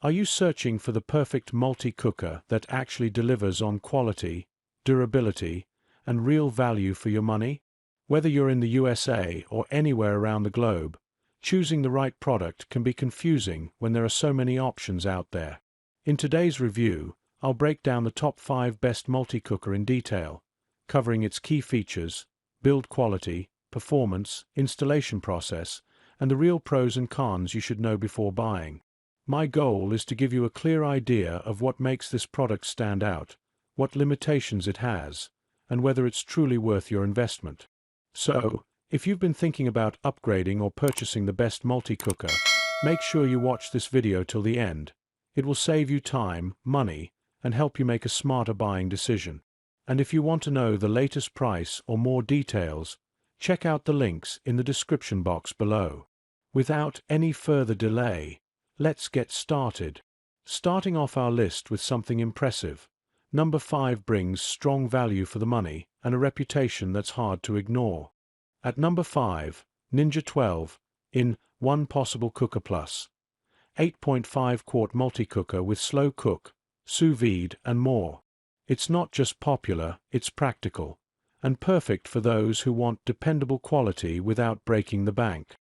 Are you searching for the perfect multi-cooker that actually delivers on quality, durability, and real value for your money? Whether you're in the USA or anywhere around the globe, choosing the right product can be confusing when there are so many options out there. In today's review, I'll break down the top 5 best multi-cooker in detail, covering its key features, build quality, performance, installation process, and the real pros and cons you should know before buying. My goal is to give you a clear idea of what makes this product stand out, what limitations it has, and whether it's truly worth your investment. So, if you've been thinking about upgrading or purchasing the best multi-cooker, make sure you watch this video till the end. It will save you time, money, and help you make a smarter buying decision. And if you want to know the latest price or more details, check out the links in the description box below. Without any further delay, let's get started. Starting off our list with something impressive. Number 5 brings strong value for the money and a reputation that's hard to ignore. At number 5, Ninja 12 in 1 PossibleCooker Plus. 8.5 quart multi-cooker with slow cook, sous vide, and more. It's not just popular, it's practical, and perfect for those who want dependable quality without breaking the bank.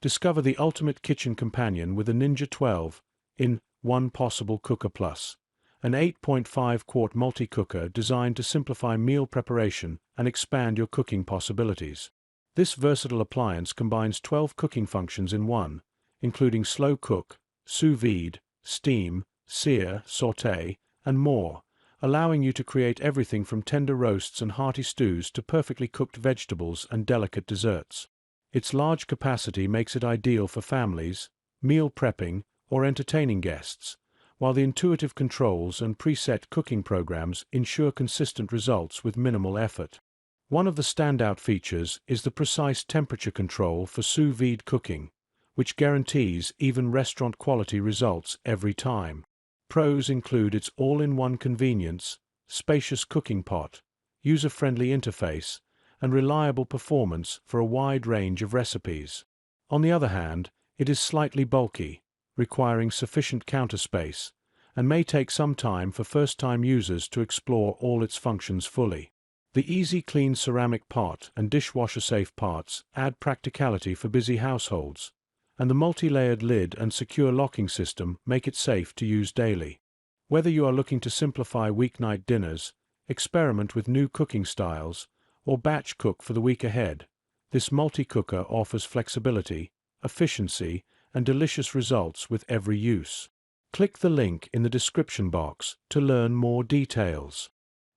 Discover the ultimate kitchen companion with a Ninja 12 in 1 PossibleCooker Plus, an 8.5 quart multi-cooker designed to simplify meal preparation and expand your cooking possibilities. This versatile appliance combines 12 cooking functions in one, including slow cook, sous vide, steam, sear, sauté, and more, allowing you to create everything from tender roasts and hearty stews to perfectly cooked vegetables and delicate desserts. Its large capacity makes it ideal for families, meal prepping, or entertaining guests, while the intuitive controls and preset cooking programs ensure consistent results with minimal effort. One of the standout features is the precise temperature control for sous vide cooking, which guarantees even restaurant-quality results every time. Pros include its all-in-one convenience, spacious cooking pot, user-friendly interface, and reliable performance for a wide range of recipes. On the other hand, it is slightly bulky, requiring sufficient counter space, and may take some time for first-time users to explore all its functions fully. The easy-clean ceramic pot and dishwasher-safe parts add practicality for busy households, and the multi-layered lid and secure locking system make it safe to use daily. Whether you are looking to simplify weeknight dinners, experiment with new cooking styles, or batch cook for the week ahead, this multi-cooker offers flexibility, efficiency, and delicious results with every use. Click the link in the description box to learn more details.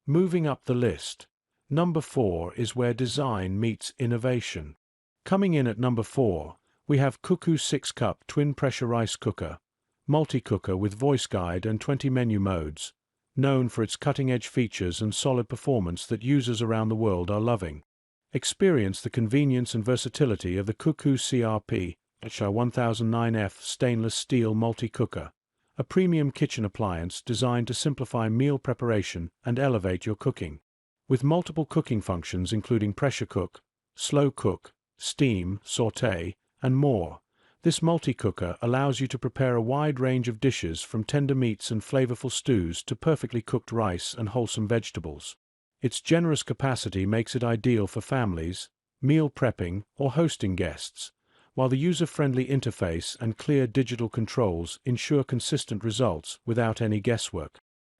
Moving up the list, number 4 is where design meets innovation. Coming in at number 4, we have CUCKOO 6-cup twin pressure rice cooker, multi-cooker with voice guide and 20 menu modes, known for its cutting-edge features and solid performance that users around the world are loving. Experience the convenience and versatility of the CUCKOO CRP 1009F stainless steel multi-cooker, a premium kitchen appliance designed to simplify meal preparation and elevate your cooking. With multiple cooking functions including pressure cook, slow cook, steam, sauté, and more, this multi-cooker allows you to prepare a wide range of dishes from tender meats and flavorful stews to perfectly cooked rice and wholesome vegetables. Its generous capacity makes it ideal for families, meal prepping, or hosting guests, while the user-friendly interface and clear digital controls ensure consistent results without any guesswork.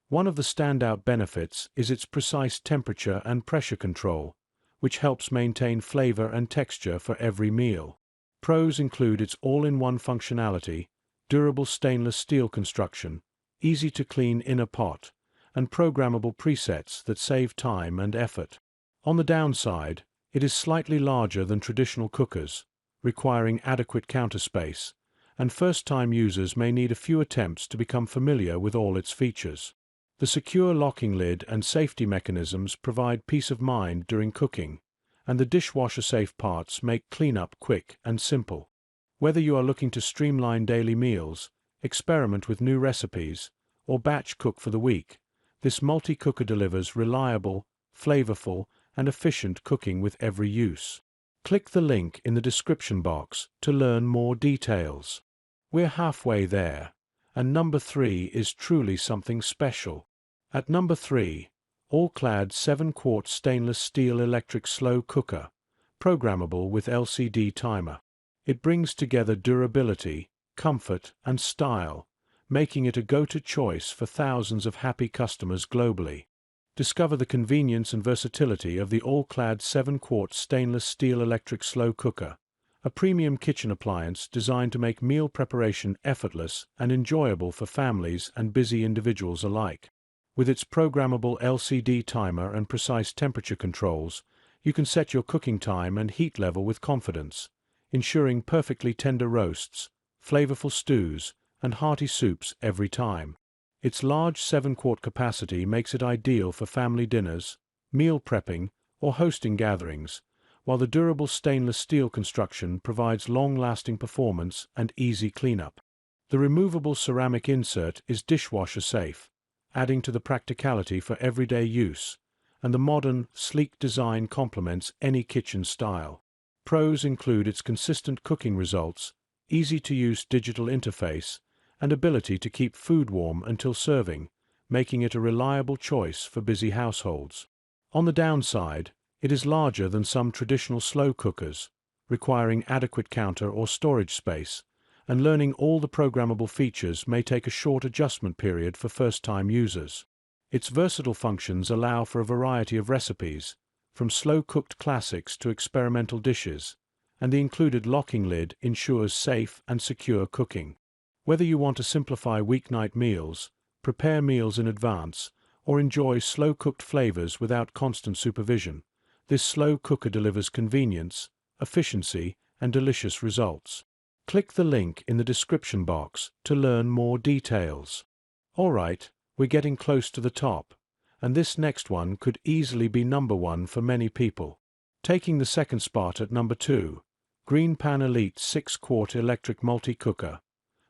One of the standout benefits is its precise temperature and pressure control, which helps maintain flavor and texture for every meal. Pros include its all-in-one functionality, durable stainless steel construction, easy-to-clean inner pot, and programmable presets that save time and effort. On the downside, it is slightly larger than traditional cookers, requiring adequate counter space, and first-time users may need a few attempts to become familiar with all its features. The secure locking lid and safety mechanisms provide peace of mind during cooking, and the dishwasher-safe parts make cleanup quick and simple. Whether you are looking to streamline daily meals, experiment with new recipes, or batch cook for the week, this multi-cooker delivers reliable, flavorful, and efficient cooking with every use. Click the link in the description box to learn more details. We're halfway there, And number 3 is truly something special. At number 3, All-Clad 7-quart stainless steel electric slow cooker, programmable with LCD timer. It brings together durability, comfort, and style, making it a go-to choice for thousands of happy customers globally. Discover the convenience and versatility of the All-Clad 7-quart stainless steel electric slow cooker, a premium kitchen appliance designed to make meal preparation effortless and enjoyable for families and busy individuals alike. With its programmable LCD timer and precise temperature controls, you can set your cooking time and heat level with confidence, ensuring perfectly tender roasts, flavorful stews, and hearty soups every time. Its large 7-quart capacity makes it ideal for family dinners, meal prepping, or hosting gatherings, while the durable stainless steel construction provides long-lasting performance and easy cleanup. The removable ceramic insert is dishwasher safe, adding to the practicality for everyday use, and the modern, sleek design complements any kitchen style. Pros include its consistent cooking results, easy-to-use digital interface, and ability to keep food warm until serving, making it a reliable choice for busy households. On the downside, it is larger than some traditional slow cookers, requiring adequate counter or storage space, and learning all the programmable features may take a short adjustment period for first-time users. Its versatile functions allow for a variety of recipes, from slow-cooked classics to experimental dishes, and the included locking lid ensures safe and secure cooking. Whether you want to simplify weeknight meals, prepare meals in advance, or enjoy slow-cooked flavors without constant supervision, this slow cooker delivers convenience, efficiency, and delicious results. Click the link in the description box to learn more details. Alright, we're getting close to the top, and this next one could easily be number 1 for many people. Taking the second spot at number 2, GreenPan Elite 6-quart electric multi-cooker,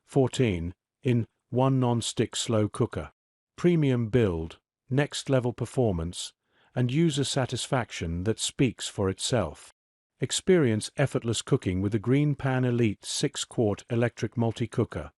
14 in 1 non-stick slow cooker. Premium build, next-level performance, and user satisfaction that speaks for itself. Experience effortless cooking with the GreenPan Elite 6-quart electric multi-cooker,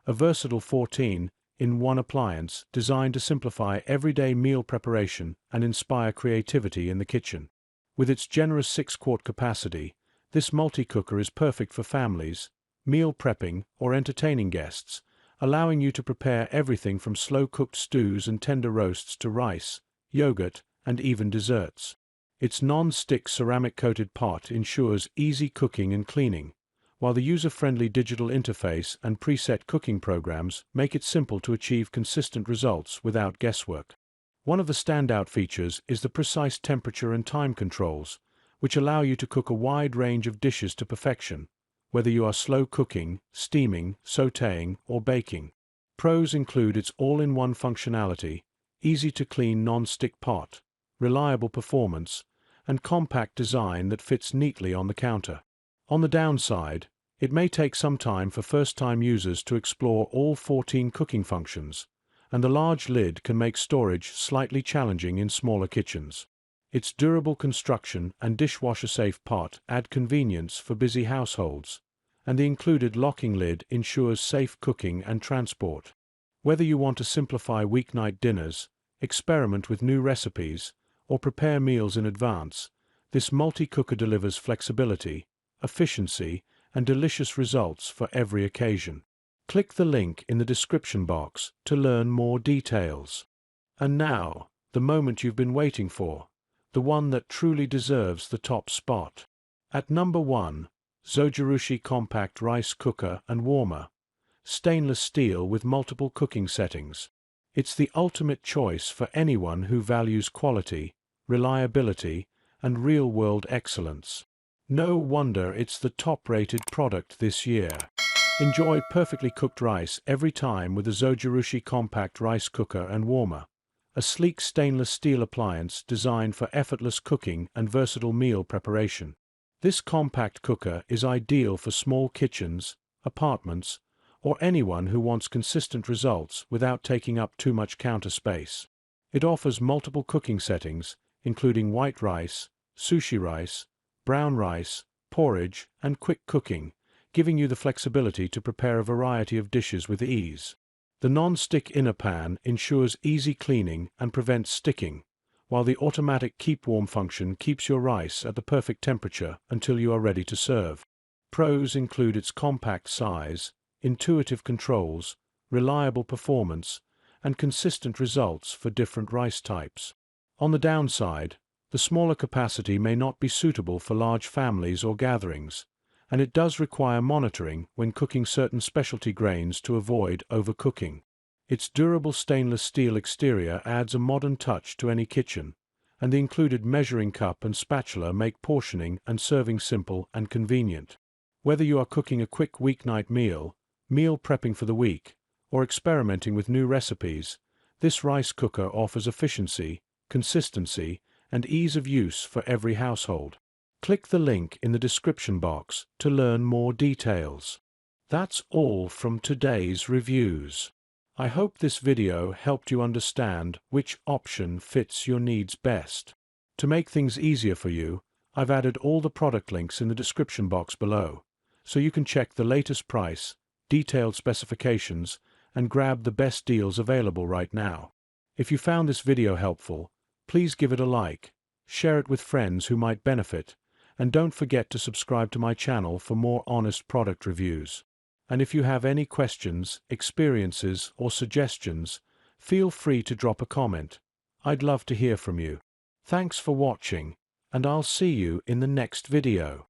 a versatile 14-in-1 appliance designed to simplify everyday meal preparation and inspire creativity in the kitchen. With its generous 6-quart capacity, this multi-cooker is perfect for families, meal prepping, or entertaining guests, allowing you to prepare everything from slow-cooked stews and tender roasts to rice, yogurt, and even desserts. Its non-stick ceramic-coated pot ensures easy cooking and cleaning, while the user-friendly digital interface and preset cooking programs make it simple to achieve consistent results without guesswork. One of the standout features is the precise temperature and time controls, which allow you to cook a wide range of dishes to perfection, whether you are slow cooking, steaming, sautéing, or baking. Pros include its all-in-one functionality, easy-to-clean non-stick pot, reliable performance, and compact design that fits neatly on the counter. On the downside, it may take some time for first-time users to explore all 14 cooking functions, and the large lid can make storage slightly challenging in smaller kitchens. Its durable construction and dishwasher-safe pot add convenience for busy households, and the included locking lid ensures safe cooking and transport. Whether you want to simplify weeknight dinners, experiment with new recipes, or prepare meals in advance, this multi-cooker delivers flexibility, efficiency, and delicious results for every occasion. Click the link in the description box to learn more details. And now, the moment you've been waiting for, the one that truly deserves the top spot. At number 1, Zojirushi Compact Rice Cooker and Warmer, stainless steel with multiple cooking settings. It's the ultimate choice for anyone who values quality, reliability, and real-world excellence. No wonder it's the top-rated product this year. Enjoy perfectly cooked rice every time with the Zojirushi Compact Rice Cooker and Warmer, a sleek stainless steel appliance designed for effortless cooking and versatile meal preparation. This compact cooker is ideal for small kitchens, apartments, or anyone who wants consistent results without taking up too much counter space. It offers multiple cooking settings, including white rice, sushi rice, brown rice, porridge, and quick cooking, giving you the flexibility to prepare a variety of dishes with ease. The non-stick inner pan ensures easy cleaning and prevents sticking, while the automatic keep warm function keeps your rice at the perfect temperature until you are ready to serve. Pros include its compact size, intuitive controls, reliable performance, and consistent results for different rice types. On the downside, the smaller capacity may not be suitable for large families or gatherings, and it does require monitoring when cooking certain specialty grains to avoid overcooking. Its durable stainless steel exterior adds a modern touch to any kitchen, and the included measuring cup and spatula make portioning and serving simple and convenient. Whether you are cooking a quick weeknight meal, meal prepping for the week, or experimenting with new recipes, this rice cooker offers efficiency, consistency, and ease of use for every household. Click the link in the description box to learn more details. That's all from today's reviews. I hope this video helped you understand which option fits your needs best. To make things easier for you, I've added all the product links in the description box below, so you can check the latest price, detailed specifications, and grab the best deals available right now. If you found this video helpful, please give it a like, share it with friends who might benefit, and don't forget to subscribe to my channel for more honest product reviews. And if you have any questions, experiences, or suggestions, feel free to drop a comment. I'd love to hear from you. Thanks for watching, and I'll see you in the next video.